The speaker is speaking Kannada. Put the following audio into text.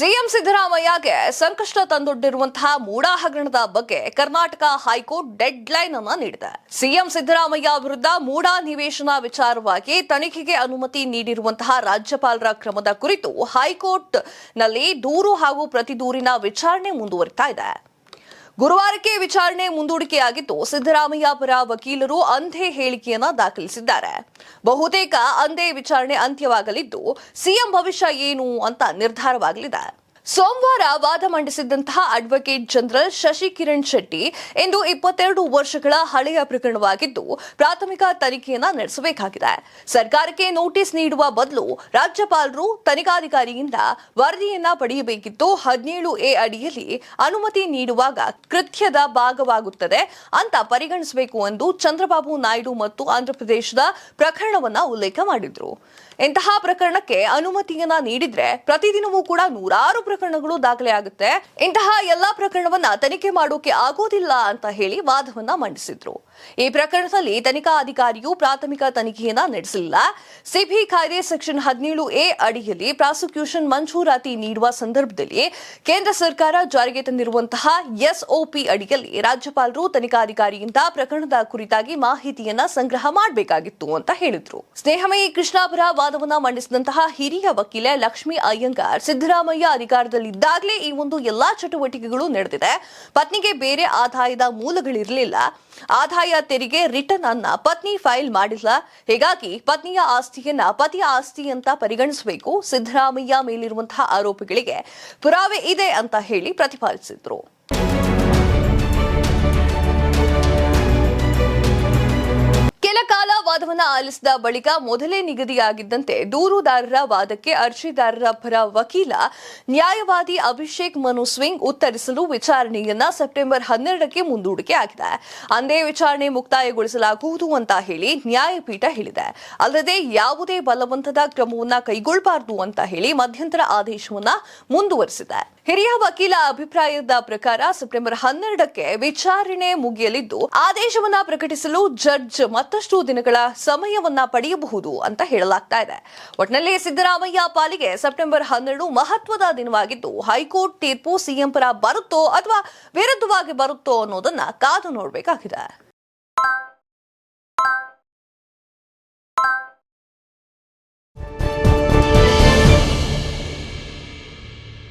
ಸಿಎಂ ಸಿದ್ದರಾಮಯ್ಯಗೆ ಸಂಕಷ್ಟ ತಂದೊಡ್ಡಿರುವಂತಹ ಮೂಡಾ ಹಗರಣದ ಬಗ್ಗೆ ಕರ್ನಾಟಕ ಹೈಕೋರ್ಟ್ ಡೆಡ್ ಲೈನ್ ಅನ್ನು ನೀಡಿದೆ. ಸಿಎಂ ಸಿದ್ದರಾಮಯ್ಯ ವಿರುದ್ಧ ಮೂಡಾ ನಿವೇಶನ ವಿಚಾರವಾಗಿ ತನಿಖೆಗೆ ಅನುಮತಿ ನೀಡಿರುವಂತಹ ರಾಜ್ಯಪಾಲರ ಕ್ರಮದ ಕುರಿತು ಹೈಕೋರ್ಟ್ನಲ್ಲಿ ದೂರು ಹಾಗೂ ಪ್ರತಿದೂರಿನ ವಿಚಾರಣೆ ಮುಂದುವರಿತಾ ಇದೆ. ಗುರುವಾರಕ್ಕೆ ವಿಚಾರಣೆ ಮುಂದೂಡಿಕೆಯಾಗಿದ್ದು, ಸಿದ್ದರಾಮಯ್ಯ ಪರ ವಕೀಲರು ಅಂಧೆ ಹೇಳಿಕೆಯನ್ನ ದಾಖಲಿಸಿದ್ದಾರೆ. ಬಹುತೇಕ ಅಂದೇ ವಿಚಾರಣೆ ಅಂತ್ಯವಾಗಲಿದ್ದು, ಸಿಎಂ ಭವಿಷ್ಯ ಏನು ಅಂತ ನಿರ್ಧಾರವಾಗಲಿದೆ. ಸೋಮವಾರ ವಾದ ಮಂಡಿಸಿದ್ದಂತಹ ಅಡ್ವೊಕೇಟ್ ಜನರಲ್ ಶಶಿ ಕಿರಣ್ ಶೆಟ್ಟಿ ಇಂದು 22 ವರ್ಷಗಳ ಹಳೆಯ ಪ್ರಕರಣವಾಗಿದ್ದು ಪ್ರಾಥಮಿಕ ತನಿಖೆಯನ್ನ ನಡೆಸಬೇಕಾಗಿದೆ. ಸರ್ಕಾರಕ್ಕೆ ನೋಟಿಸ್ ನೀಡುವ ಬದಲು ರಾಜ್ಯಪಾಲರು ತನಿಖಾಧಿಕಾರಿಯಿಂದ ವರದಿಯನ್ನ ಪಡೆಯಬೇಕಿತ್ತು. 17A ಅಡಿಯಲ್ಲಿ ಅನುಮತಿ ನೀಡುವಾಗ ಕೃತ್ಯದ ಭಾಗವಾಗುತ್ತದೆ ಅಂತ ಪರಿಗಣಿಸಬೇಕು ಎಂದು ಚಂದ್ರಬಾಬು ನಾಯ್ಡು ಮತ್ತು ಆಂಧ್ರಪ್ರದೇಶದ ಪ್ರಕರಣವನ್ನ ಉಲ್ಲೇಖ ಮಾಡಿದ್ರು. ಇಂತಹ ಪ್ರಕರಣಕ್ಕೆ ಅನುಮತಿಯನ್ನ ನೀಡಿದ್ರೆ ಪ್ರತಿದಿನವೂ ಕೂಡ ನೂರಾರು ಪ್ರಕರಣಗಳು ದಾಖಲೆಯಾಗುತ್ತೆ. ಇಂತಹ ಎಲ್ಲಾ ಪ್ರಕರಣವನ್ನ ತನಿಖೆ ಮಾಡೋಕೆ ಆಗೋದಿಲ್ಲ ಅಂತ ಹೇಳಿ ವಾದವನ್ನ ಮಂಡಿಸಿದ್ರು. ಈ ಪ್ರಕರಣದಲ್ಲಿ ತನಿಖಾಧಿಕಾರಿಯು ಪ್ರಾಥಮಿಕ ತನಿಖೆಯನ್ನ ನಡೆಸಲಿಲ್ಲ. ಸಿಬಿ ಕಾಯ್ದೆ ಸೆಕ್ಷನ್ 17A ಅಡಿಯಲ್ಲಿ ಪ್ರಾಸಿಕ್ಯೂಷನ್ ಮಂಜೂರಾತಿ ನೀಡುವ ಸಂದರ್ಭದಲ್ಲಿ ಕೇಂದ್ರ ಸರ್ಕಾರ ಜಾರಿಗೆ ತಂದಿರುವಂತಹ SOP ಅಡಿಯಲ್ಲಿ ರಾಜ್ಯಪಾಲರು ತನಿಖಾಧಿಕಾರಿಯಿಂದ ಪ್ರಕರಣದ ಕುರಿತಾಗಿ ಮಾಹಿತಿಯನ್ನ ಸಂಗ್ರಹ ಮಾಡಬೇಕಾಗಿತ್ತು ಅಂತ ಹೇಳಿದ್ರು. ಸ್ನೇಹಮಯಿ ಕೃಷ್ಣಾಪುರ ವಾದವನ್ನ ಮಂಡಿಸಿದಂತಹ ಹಿರಿಯ ವಕೀಲೆ ಲಕ್ಷ್ಮೀ ಅಯ್ಯಂಗಾರ್, ಸಿದ್ದರಾಮಯ್ಯ ಅಧಿಕಾರದಲ್ಲಿದ್ದಾಗಲೇ ಈ ಒಂದು ಎಲ್ಲಾ ಚಟುವಟಿಕೆಗಳು ನಡೆದಿದೆ. ಪತ್ನಿಗೆ ಬೇರೆ ಆದಾಯದ ಮೂಲಗಳಿರಲಿಲ್ಲ. ಆದಾಯ ತೆರಿಗೆ ರಿಟರ್ನ್ ಅನ್ನ ಪತ್ನಿ ಫೈಲ್ ಮಾಡಿಲ್ಲ. ಹೀಗಾಗಿ ಪತ್ನಿಯ ಆಸ್ತಿಯನ್ನ ಪತಿಯ ಆಸ್ತಿ ಅಂತ ಪರಿಗಣಿಸಬೇಕು. ಸಿದ್ದರಾಮಯ್ಯ ಮೇಲಿರುವಂತಹ ಆರೋಪಗಳಿಗೆ ಪುರಾವೆ ಇದೆ ಅಂತ ಹೇಳಿ ಪ್ರತಿಪಾದಿಸಿದ್ರು. ಕೆಲ ಕಾಲ ವಾದವನ್ನ ಆಲಿಸಿದ ಬಳಿಕ ಮೊದಲೇ ನಿಗದಿಯಾಗಿದ್ದಂತೆ ದೂರುದಾರರ ವಾದಕ್ಕೆ ಅರ್ಜಿದಾರರ ಪರ ವಕೀಲ ನ್ಯಾಯವಾದಿ ಅಭಿಷೇಕ್ ಮನು ಸ್ವಿಂಗ್ ಉತ್ತರಿಸಲು ವಿಚಾರಣೆಯನ್ನ ಸೆಪ್ಟೆಂಬರ್ 12ಕ್ಕೆ ಮುಂದೂಡಿಕೆ ಆಗಿದೆ. ಅಂದೇ ವಿಚಾರಣೆ ಮುಕ್ತಾಯಗೊಳಿಸಲಾಗುವುದು ಅಂತ ಹೇಳಿ ನ್ಯಾಯಪೀಠ ಹೇಳಿದೆ. ಅಲ್ಲದೆ ಯಾವುದೇ ಬಲವಂತದ ಕ್ರಮವನ್ನ ಕೈಗೊಳ್ಳಬಾರದು ಅಂತ ಹೇಳಿ ಮಧ್ಯಂತರ ಆದೇಶವನ್ನ ಮುಂದುವರಿಸಿದೆ. ಹಿರಿಯ ವಕೀಲ ಅಭಿಪ್ರಾಯದ ಪ್ರಕಾರ ಸೆಪ್ಟೆಂಬರ್ 12ಕ್ಕೆ ವಿಚಾರಣೆ ಮುಗಿಯಲಿದ್ದು, ಆದೇಶವನ್ನ ಪ್ರಕಟಿಸಲು ಜಡ್ಜ್ ಮತ್ತಷ್ಟು ದಿನಗಳ ಸಮಯವನ್ನ ಪಡೆಯಬಹುದು ಅಂತ ಹೇಳಲಾಗ್ತಾ ಇದೆ. ಒಟ್ಟಿನಲ್ಲಿ ಸಿದ್ದರಾಮಯ್ಯ ಪಾಲಿಗೆ ಸೆಪ್ಟೆಂಬರ್ 12 ಮಹತ್ವದ ದಿನವಾಗಿದ್ದು, ಹೈಕೋರ್ಟ್ ತೀರ್ಪು ಸಿಎಂ ಪರ ಬರುತ್ತೋ ಅಥವಾ ವಿರುದ್ಧವಾಗಿ ಬರುತ್ತೋ ಅನ್ನೋದನ್ನ ಕಾದು ನೋಡಬೇಕಾಗಿದೆ.